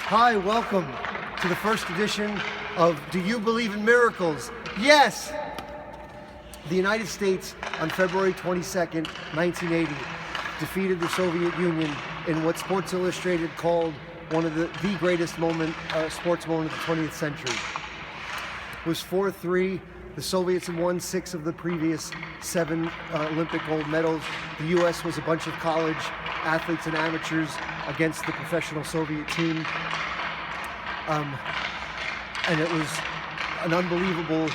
Hi, welcome to the first edition of Do You Believe in Miracles? Yes! The United States on February 22nd, 1980 defeated the Soviet Union in what Sports Illustrated called one of the greatest sports moment of the 20th century. It was 4-3. The Soviets had won 6 of the previous 7 Olympic gold medals. The U.S. was a bunch of college athletes and amateurs against the professional Soviet team. And it was an unbelievable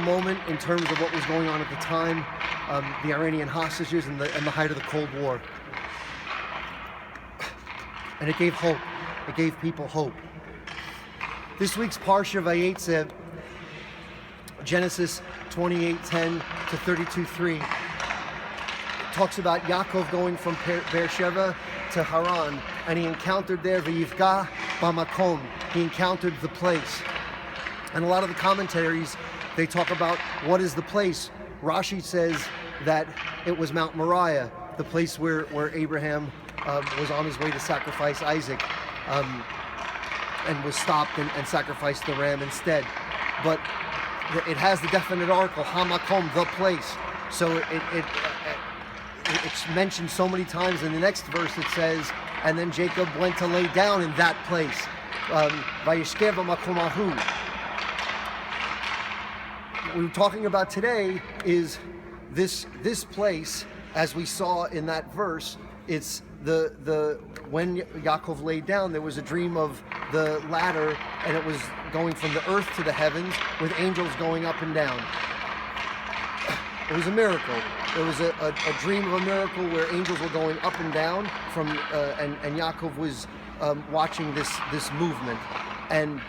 moment in terms of what was going on at the time, the Iranian hostages and the height of the Cold War. And it gave hope. It gave people hope. This week's Parshat Vayetze, Genesis 28:10 to 32:3, talks about Yaakov going from Beersheba to Haran, and he encountered there Vayivga Bamakom. He encountered the place. And a lot of the commentaries, they talk about what is the place. Rashi says that it was Mount Moriah, the place where Abraham was on his way to sacrifice Isaac, and was stopped and sacrificed the ram instead. But it has the definite article, Hamakom, the place. So it's mentioned so many times. In the next verse it says, and then Jacob went to lay down in that place. Vayishkev Makom Ahu. What we're talking about today is this place, as we saw in that verse. It's the when Yaakov laid down, there was a dream of the ladder, and it was going from the earth to the heavens with angels going up and down. It was a miracle. There was a dream of a miracle where angels were going up and down from, and Yaakov was watching this movement. And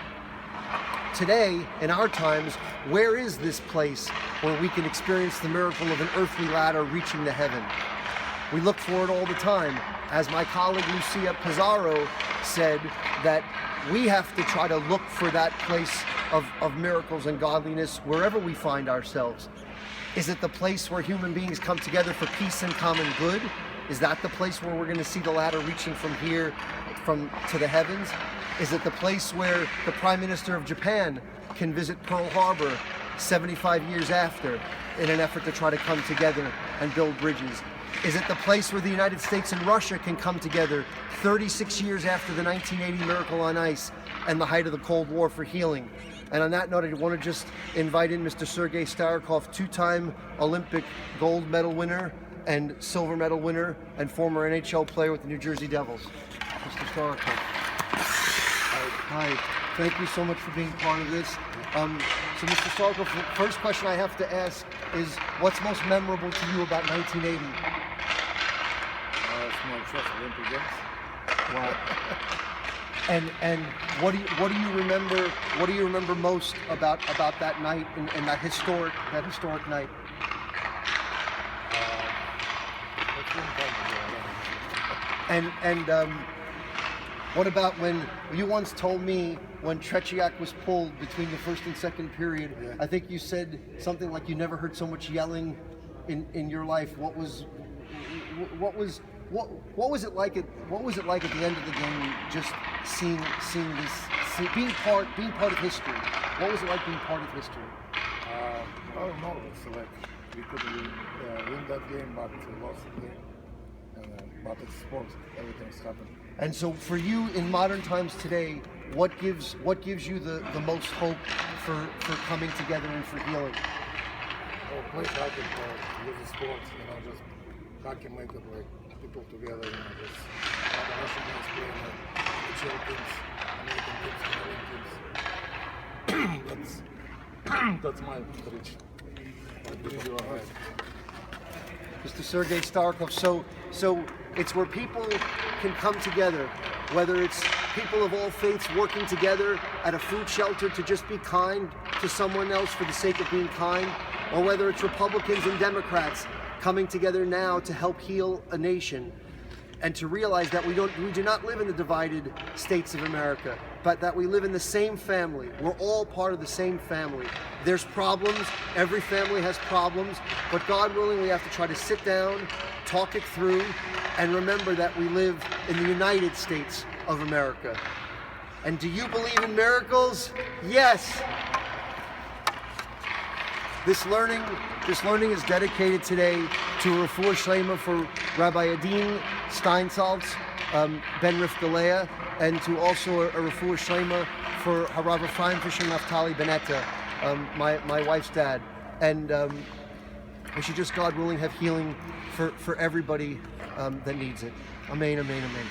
today, in our times, where is this place where we can experience the miracle of an earthly ladder reaching the heaven? We look for it all the time. As my colleague Lucia Pizarro said, that we have to try to look for that place of miracles and godliness wherever we find ourselves. Is it the place where human beings come together for peace and common good? Is that the place where we're going to see the ladder reaching from here to the heavens? Is it the place where the Prime Minister of Japan can visit Pearl Harbor 75 years after in an effort to try to come together and build bridges? Is it the place where the United States and Russia can come together 36 years after the 1980 Miracle on Ice and the height of the Cold War for healing? And on that note, I want to just invite in Mr. Sergei Starikov, 2-time Olympic gold medal winner and silver medal winner and former NHL player with the New Jersey Devils. Mr. Starikov. Hi. Thank you so much for being part of this. So Mr. Starikov, the first question I have to ask is, what's most memorable to you about 1980? It's my first Olympic Games. Wow. And what do you remember? What do you remember most about that night and that historic night? And what about when you once told me when Tretiak was pulled between the first and second period? Yeah. I think you said something like you never heard so much yelling in your life. What was it like at the end of the game? Just seeing this, being part of history. What was it like being part of history? I don't know. It's like we could win that game, but we lost the game. But it's sports. Everything's happened. And so, for you in modern times today, what gives you the most hope for coming together and for healing? Play hockey, use the sports. Just hockey make it like people together. Just the Russian guys playing the chill teams, American teams, that's my reach. I believe you are right. Mr. Sergei Starikov, so it's where people can come together, whether it's people of all faiths working together at a food shelter to just be kind to someone else for the sake of being kind, or whether it's Republicans and Democrats coming together now to help heal a nation, and to realize that we do not live in the divided states of America, but that we live in the same family. We're all part of the same family. There's problems, every family has problems, but God willing, we have to try to sit down, talk it through, and remember that we live in the United States of America. And do you believe in miracles? Yes. This learning is dedicated today to a refuah shlema for Rabbi Adin Steinsaltz, Ben Rifkalea, and to also a refuah shlema for Harav Ephraim Fisher Naftali Benetta, my wife's dad. And we should just, God willing, have healing for everybody that needs it. Amen, amen, amen.